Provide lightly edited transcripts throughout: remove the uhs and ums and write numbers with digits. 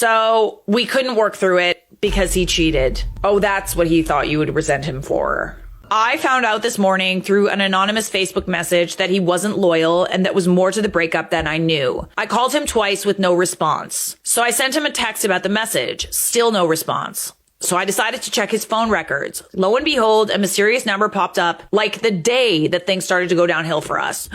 So we couldn't work through it because he cheated. Oh, that's what he thought you would resent him for. I found out this morning through an anonymous Facebook message that he wasn't loyal and that was more to the breakup than I knew. I called him twice with no response. So I sent him a text about the message. Still no response. So I decided to check his phone records. Lo and behold, a mysterious number popped up like the day that things started to go downhill for us.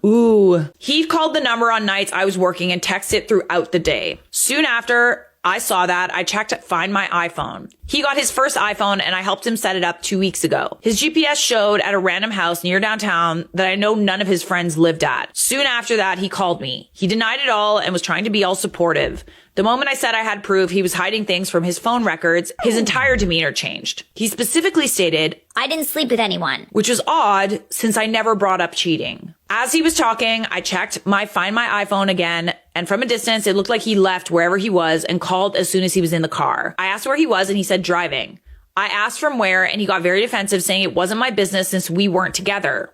Ooh. He called the number on nights I was working and texted it throughout the day. Soon after I saw that, I checked Find My iPhone. He got his first iPhone and I helped him set it up 2 weeks ago. His GPS showed at a random house near downtown that I know none of his friends lived at. Soon after that, he called me. He denied it all and was trying to be all supportive. The moment I said I had proof he was hiding things from his phone records, his entire demeanor changed. He specifically stated, "I didn't sleep with anyone." Which was odd since I never brought up cheating. As he was talking, I checked Find My iPhone again, and from a distance, it looked like he left wherever he was and called as soon as he was in the car. I asked where he was and he said driving. I asked from where and he got very defensive, saying it wasn't my business since we weren't together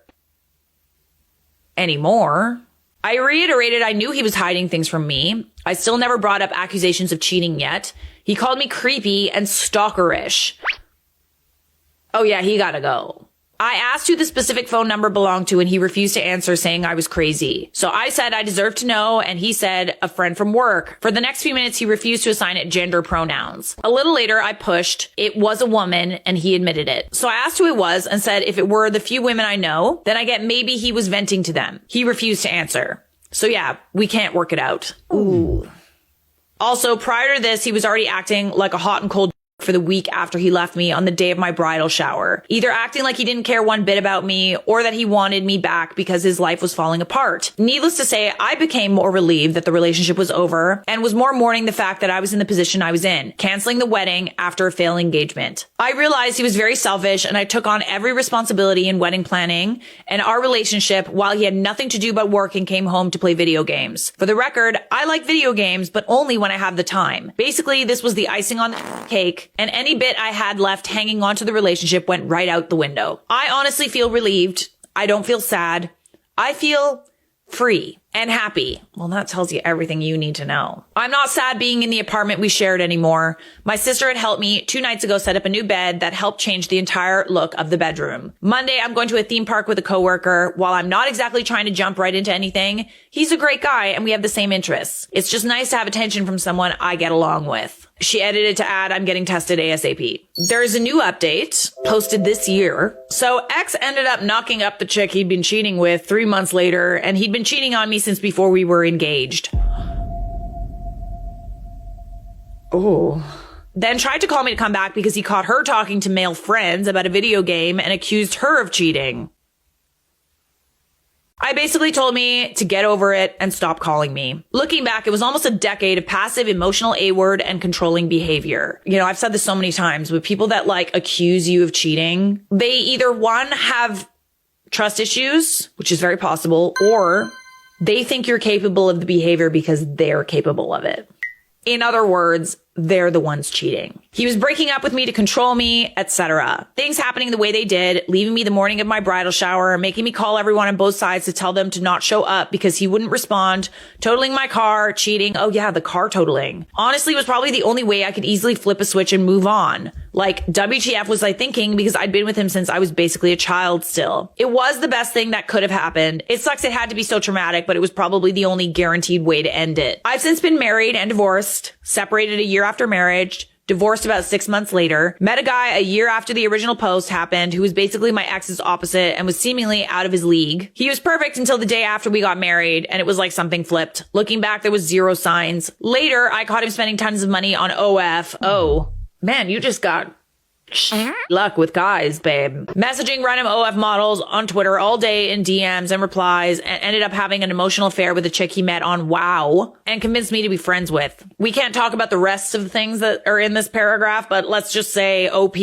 anymore. I reiterated I knew he was hiding things from me. I still never brought up accusations of cheating yet. He called me creepy and stalkerish. Oh yeah, he gotta go. I asked who the specific phone number belonged to and he refused to answer, saying I was crazy. So I said I deserved to know and he said a friend from work. For the next few minutes, he refused to assign it gender pronouns. A little later, I pushed. It was a woman and he admitted it. So I asked who it was and said if it were the few women I know, then I get maybe he was venting to them. He refused to answer. So yeah, we can't work it out. Ooh. Also, prior to this, he was already acting like a hot and cold for the week after he left me on the day of my bridal shower, either acting like he didn't care one bit about me or that he wanted me back because his life was falling apart. Needless to say, I became more relieved that the relationship was over and was more mourning the fact that I was in the position I was in, canceling the wedding after a failed engagement. I realized he was very selfish and I took on every responsibility in wedding planning and our relationship while he had nothing to do but work and came home to play video games. For the record, I like video games, but only when I have the time. Basically, this was the icing on the cake, and any bit I had left hanging onto the relationship went right out the window. I honestly feel relieved. I don't feel sad. I feel free and happy. Well, that tells you everything you need to know. I'm not sad being in the apartment we shared anymore. My sister had helped me 2 nights ago set up a new bed that helped change the entire look of the bedroom. Monday, I'm going to a theme park with a coworker. While I'm not exactly trying to jump right into anything, he's a great guy and we have the same interests. It's just nice to have attention from someone I get along with. She edited to add, I'm getting tested ASAP. There's a new update posted this year. So X ended up knocking up the chick he'd been cheating with 3 months later, and he'd been cheating on me since before we were engaged. Oh. Then tried to call me to come back because he caught her talking to male friends about a video game and accused her of cheating. I basically told me to get over it and stop calling me. Looking back, it was almost a decade of passive, emotional A-word and controlling behavior. You know, I've said this so many times, but people that accuse you of cheating, they either one, have trust issues, which is very possible, or they think you're capable of the behavior because they're capable of it. In other words, they're the ones cheating. He was breaking up with me to control me, etc. Things happening the way they did, leaving me the morning of my bridal shower, making me call everyone on both sides to tell them to not show up because he wouldn't respond, totaling my car, cheating. Oh yeah, the car totaling. Honestly, it was probably the only way I could easily flip a switch and move on. WTF was I thinking, because I'd been with him since I was basically a child still. It was the best thing that could have happened. It sucks it had to be so traumatic, but it was probably the only guaranteed way to end it. I've since been married and divorced, separated a year after marriage, divorced about 6 months later, met a guy a year after the original post happened who was basically my ex's opposite and was seemingly out of his league. He was perfect until the day after we got married, and it was like something flipped. Looking back, there was zero signs. Later, I caught him spending tons of money on OF. Oh, man, you just got luck with guys, babe. Messaging random OF models on Twitter all day in DMs and replies, and ended up having an emotional affair with a chick he met on WoW and convinced me to be friends with. We can't talk about the rest of the things that are in this paragraph, but let's just say OP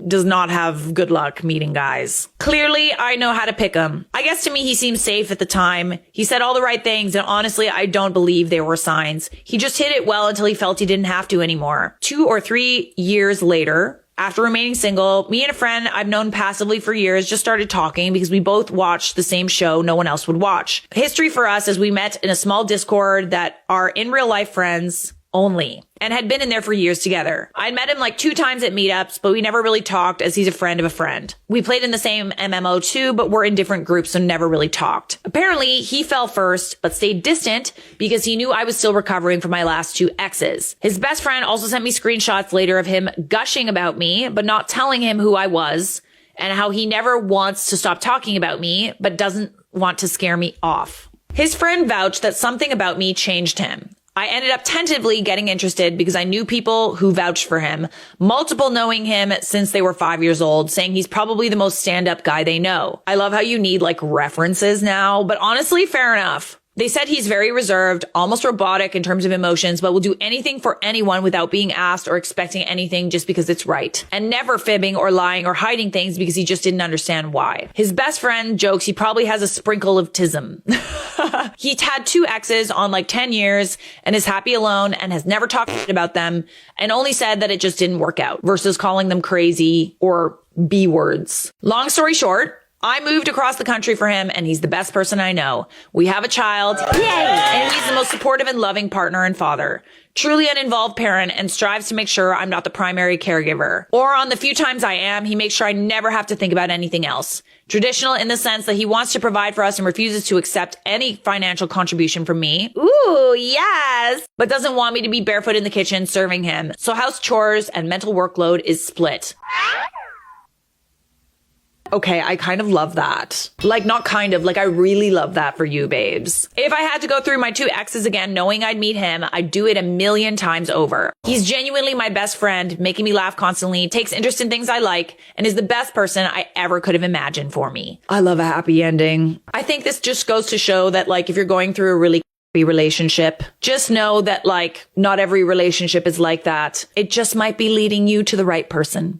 does not have good luck meeting guys. Clearly, I know how to pick him. I guess to me, he seemed safe at the time. He said all the right things, and honestly, I don't believe there were signs. He just hid it well until he felt he didn't have to anymore. 2 or 3 years later, after remaining single, me and a friend I've known passively for years just started talking because we both watched the same show no one else would watch. History for us is we met in a small Discord that are in real life friends only, and had been in there for years together. I'd met him like 2 times at meetups, but we never really talked as he's a friend of a friend. We played in the same MMO too, but we're in different groups, so never really talked. Apparently, he fell first, but stayed distant because he knew I was still recovering from my last 2 exes. His best friend also sent me screenshots later of him gushing about me, but not telling him who I was, and how he never wants to stop talking about me, but doesn't want to scare me off. His friend vouched that something about me changed him. I ended up tentatively getting interested because I knew people who vouched for him, multiple knowing him since they were 5 years old, saying he's probably the most stand-up guy they know. I love how you need like references now, but honestly, fair enough. They said he's very reserved, almost robotic in terms of emotions, but will do anything for anyone without being asked or expecting anything just because it's right. And never fibbing or lying or hiding things because he just didn't understand why. His best friend jokes he probably has a sprinkle of tism. He's had 2 exes on like 10 years and is happy alone and has never talked about them and only said that it just didn't work out versus calling them crazy or B words. Long story short, I moved across the country for him and he's the best person I know. We have a child. Yay! And he's the most supportive and loving partner and father. Truly an involved parent and strives to make sure I'm not the primary caregiver. Or on the few times I am, he makes sure I never have to think about anything else. Traditional in the sense that he wants to provide for us and refuses to accept any financial contribution from me. Ooh, yes! But doesn't want me to be barefoot in the kitchen serving him. So house chores and mental workload is split. Okay, I kind of love that. Like, not kind of, like I really love that for you, babes. If I had to go through my 2 exes again, knowing I'd meet him, I'd do it a million times over. He's genuinely my best friend, making me laugh constantly, takes interest in things I like, and is the best person I ever could have imagined for me. I love a happy ending. I think this just goes to show that, like, if you're going through a really relationship, just know that, like, not every relationship is like that. It just might be leading you to the right person.